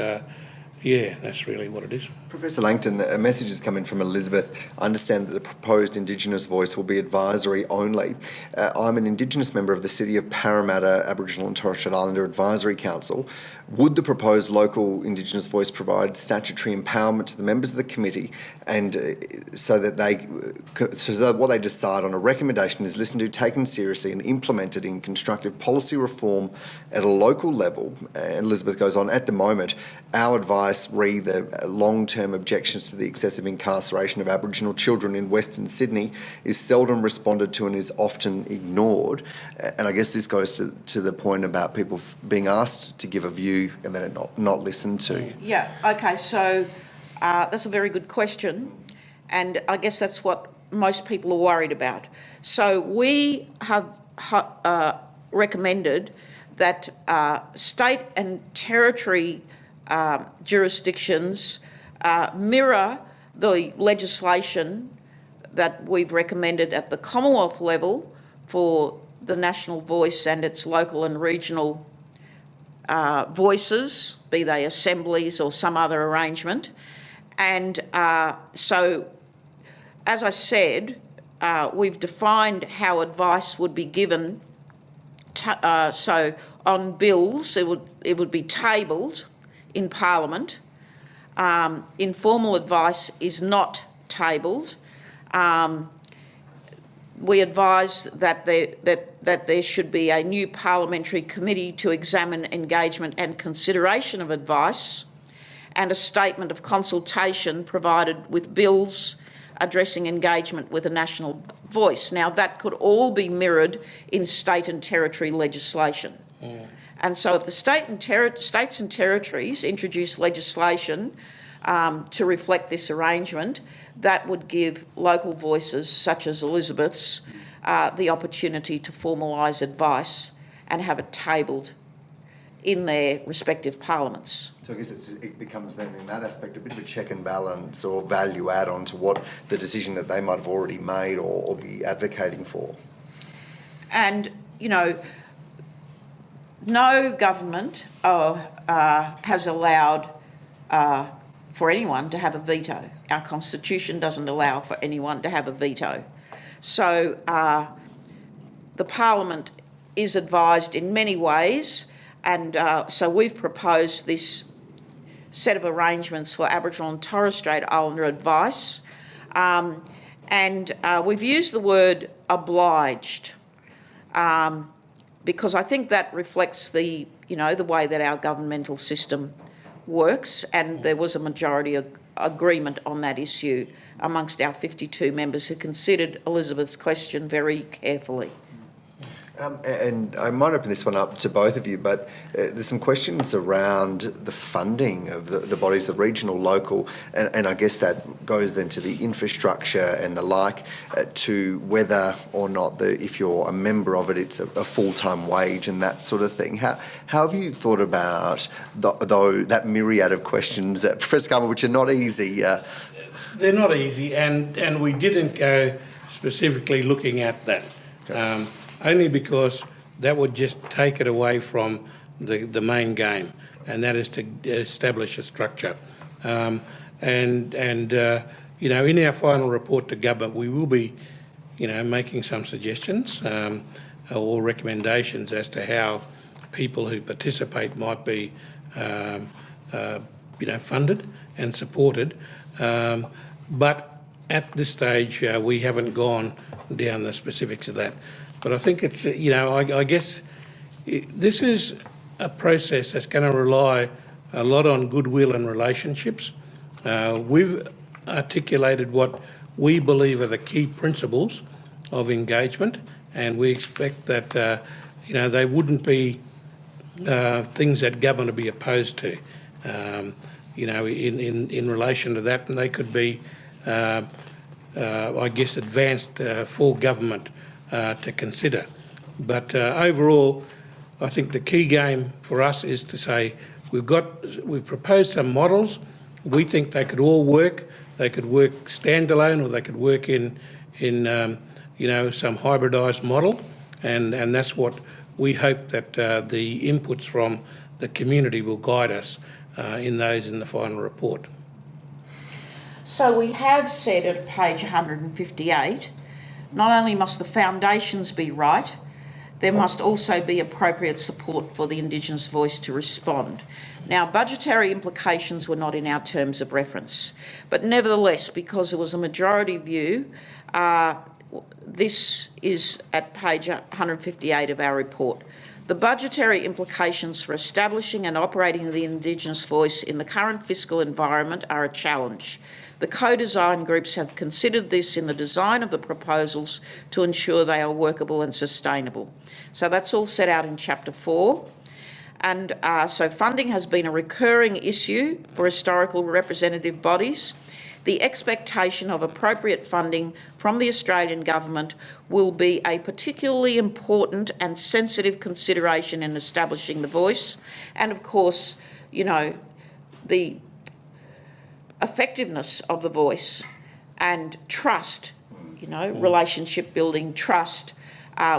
that's really what it is. Professor Langton, a message has come in from Elizabeth. I understand that the proposed Indigenous Voice will be advisory only. I'm an Indigenous member of the City of Parramatta Aboriginal and Torres Strait Islander Advisory Council. Would the proposed local Indigenous Voice provide statutory empowerment to the members of the committee, and so that what they decide on a recommendation is listened to, taken seriously and implemented in constructive policy reform at a local level? And Elizabeth goes on, at the moment, our advice re the long-term objections to the excessive incarceration of Aboriginal children in Western Sydney is seldom responded to and is often ignored. And I guess this goes to the point about people being asked to give a view and then it not listened to. Yeah, okay, so that's a very good question, and I guess that's what most people are worried about. So we have recommended that state and territory jurisdictions mirror the legislation that we've recommended at the Commonwealth level for the National Voice and its local and regional voices, be they assemblies or some other arrangement. And so, as I said, we've defined how advice would be given. So on bills, it would be tabled in Parliament. Informal advice is not tabled. We advise that there should be a new parliamentary committee to examine engagement and consideration of advice, and a statement of consultation provided with bills addressing engagement with a national voice. Now, that could all be mirrored in state and territory legislation. And so if the states and territories introduce legislation to reflect this arrangement, that would give local voices such as Elizabeth's the opportunity to formalise advice. and have it tabled in their respective parliaments. So I guess it becomes then in that aspect a bit of a check and balance or value add on to what the decision that they might have already made or be advocating for. And, you know, no government has allowed for anyone to have a veto. Our Constitution doesn't allow for anyone to have a veto. So the Parliament is advised in many ways, and so we've proposed this set of arrangements for Aboriginal and Torres Strait Islander advice, and we've used the word obliged because I think that reflects the way that our governmental system works, and there was a majority agreement on that issue amongst our 52 members who considered Elizabeth's question very carefully. And I might open this one up to both of you, but there's some questions around the funding of the bodies, the regional, local, and I guess that goes then to the infrastructure and the like, to whether or not, if you're a member of it, it's a full-time wage and that sort of thing. How have you thought about that myriad of questions, Professor Calma, which are not easy? They're not easy, and we didn't go specifically looking at that. Okay. Only because that would just take it away from the main game, and that is to establish a structure. In our final report to government, we will be, making some suggestions or recommendations as to how people who participate might be, funded and supported. But at this stage, we haven't gone down the specifics of that. But I think it's, I guess this is a process that's going to rely a lot on goodwill and relationships. We've articulated what we believe are the key principles of engagement, and we expect that, they wouldn't be things that government would be opposed to, in relation to that, and they could be, advanced for government to consider. But overall, I think the key game for us is to say we've proposed some models. We think they could all work. They could work standalone, or they could work in some hybridised model, and that's what we hope that the inputs from the community will guide us in the final report. So we have said at page 158, not only must the foundations be right, there must also be appropriate support for the Indigenous voice to respond. Now, budgetary implications were not in our terms of reference, but nevertheless, because there was a majority view, this is at page 158 of our report. The budgetary implications for establishing and operating the Indigenous voice in the current fiscal environment are a challenge. The co-design groups have considered this in the design of the proposals to ensure they are workable and sustainable. So that's all set out in Chapter 4. And so funding has been a recurring issue for historical representative bodies. The expectation of appropriate funding from the Australian Government will be a particularly important and sensitive consideration in establishing the voice. And of course, the effectiveness of the voice and trust, relationship building, trust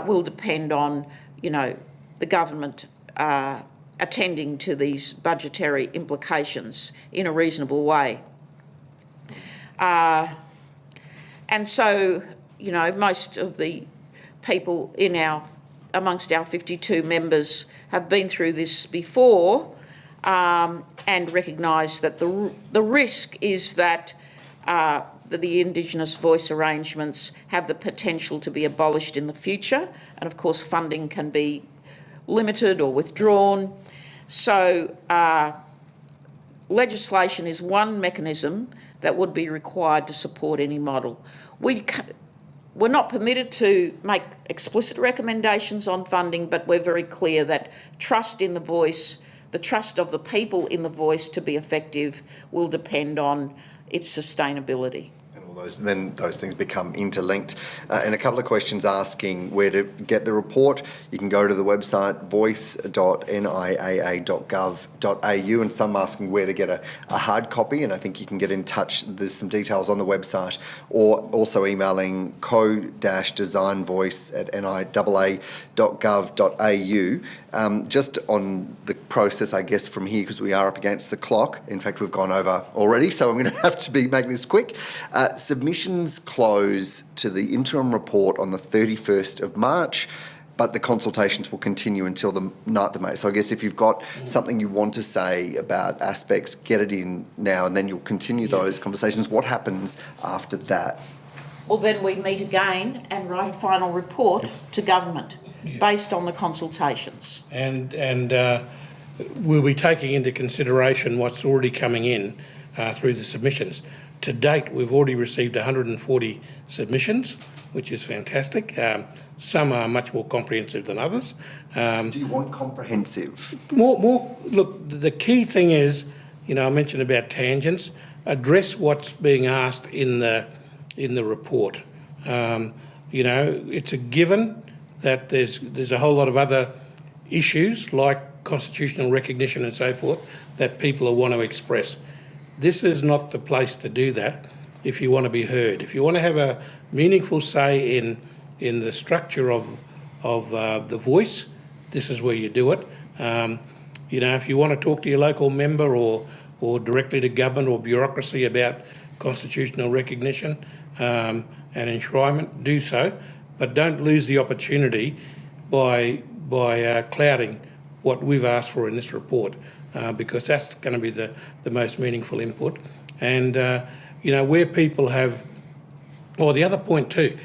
will depend on, the government attending to these budgetary implications in a reasonable way. And so, most of the people amongst our 52 members have been through this before and recognise that the risk is that the Indigenous voice arrangements have the potential to be abolished in the future, and of course funding can be limited or withdrawn. So legislation is one mechanism that would be required to support any model. We're not permitted to make explicit recommendations on funding, but we're very clear that trust in the voice, the trust of the people in the voice to be effective, will depend on its sustainability. And all those things become interlinked. And a couple of questions asking where to get the report. You can go to the website voice.niaa.gov.au, and some asking where to get a hard copy, and I think you can get in touch. There's some details on the website, or also emailing co-design.voice@niaa.gov.au. Just on the process, I guess, from here, because we are up against the clock. In fact, we've gone over already, so I'm going to have to be making this quick. Submissions close to the interim report on the 31st of March, but the consultations will continue until the 9th of May. So I guess if you've got something you want to say about aspects, get it in now, and then you'll continue those conversations. What happens after that? Well, then we meet again and write a final report to government based on the consultations. And we'll be taking into consideration what's already coming in through the submissions. To date, we've already received 140 submissions, which is fantastic. Some are much more comprehensive than others. Do you want comprehensive? More. Look, the key thing is, I mentioned about tangents. Address what's being asked in the report. It's a given that there's a whole lot of other issues like constitutional recognition and so forth that people want to express. This is not the place to do that if you want to be heard. If you want to have a meaningful say in the structure of the voice, this is where you do it. If you want to talk to your local member or directly to government or bureaucracy about constitutional recognition and enshrinement, do so, but don't lose the opportunity by clouding what we've asked for in this report, because that's going to be the most meaningful input. And, where people have... the other point too,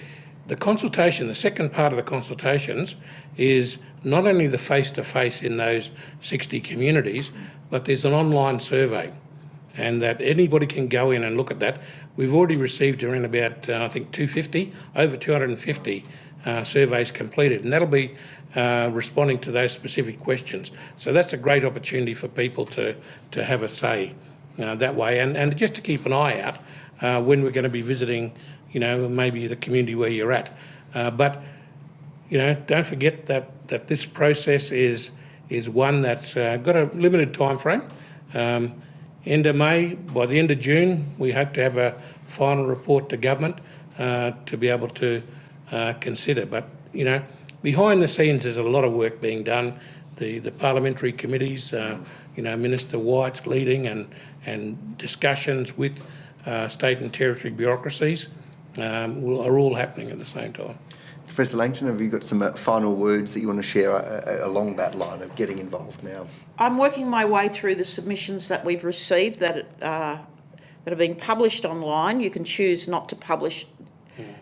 the consultation, the second part of the consultations is not only the face-to-face in those 60 communities, but there's an online survey, and that anybody can go in and look at that. We've already received around about, over 250 surveys completed, and that'll be responding to those specific questions. So that's a great opportunity for people to have a say that way, and just to keep an eye out when we're going to be visiting, maybe the community where you're at. But don't forget that this process is one that's got a limited time frame. End of May, by the end of June, we hope to have a final report to government to be able to consider. But, behind the scenes there's a lot of work being done. The parliamentary committees, Minister White's leading and discussions with state and territory bureaucracies are all happening at the same time. Professor Langton, have you got some final words that you want to share along that line of getting involved now? I'm working my way through the submissions that we've received that are being published online. You can choose not to publish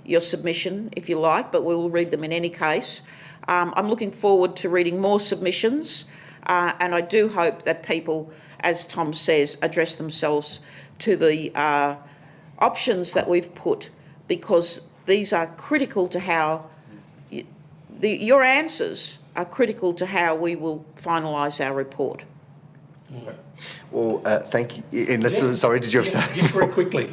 your submission if you like, but we will read them in any case. I'm looking forward to reading more submissions, and I do hope that people, as Tom says, address themselves to the options that we've put, because these are critical to how your answers are critical to how we will finalise our report. Well, thank you. Sorry, did you have Just very quickly,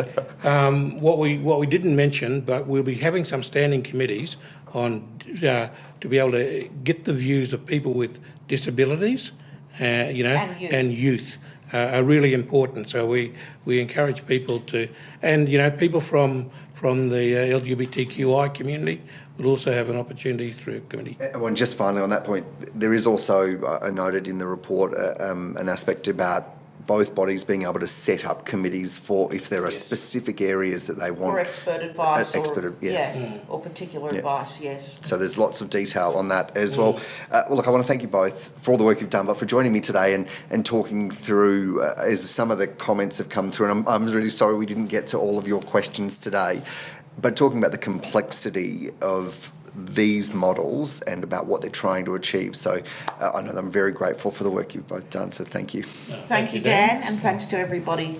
what we didn't mention, but we'll be having some standing committees on to be able to get the views of people with disabilities, and youth are really important. So we encourage people to, and people from the LGBTQI community will also have an opportunity through committee. And just finally on that point, there is also, I noted in the report, an aspect about both bodies being able to set up committees for if there are specific areas that they want. Or expert advice. Or particular Yeah. advice, yes. So there's lots of detail on that as well. Look, I want to thank you both for all the work you've done, but for joining me today and talking through, as some of the comments have come through, and I'm really sorry we didn't get to all of your questions today, but talking about the complexity of these models and about what they're trying to achieve. So I know that I'm very grateful for the work you've both done, so thank you. Thank you, Dan, and thanks to everybody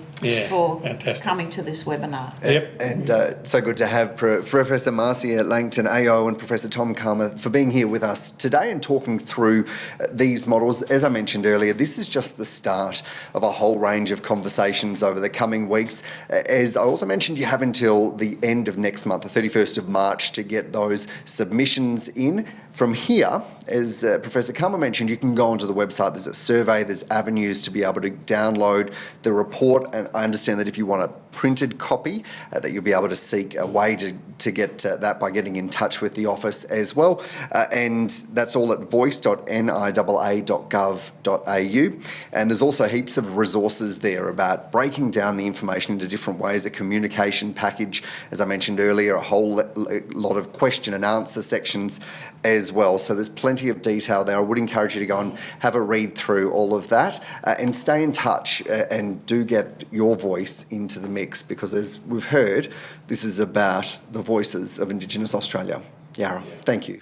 for fantastic. coming to this webinar. Yep. And so good to have Professor Marcia Langton, AO, and Professor Tom Calma for being here with us today and talking through these models. As I mentioned earlier, this is just the start of a whole range of conversations over the coming weeks. As I also mentioned, you have until the end of next month, the 31st of March, to get those submissions in. From here, as Professor Calma mentioned, you can go onto the website. There's a survey, there's avenues to be able to download the report, and I understand that if you want a printed copy, that you'll be able to seek a way to get that by getting in touch with the office as well. And that's all at voice.niaa.gov.au. And there's also heaps of resources there about breaking down the information into different ways, a communication package, as I mentioned earlier, a whole lot of question and answer sections as well. So there's plenty of detail there. I would encourage you to go and have a read through all of that and stay in touch and do get your voice into the mix, because as we've heard, this is about the voices of Indigenous Australia. Yarra, thank you.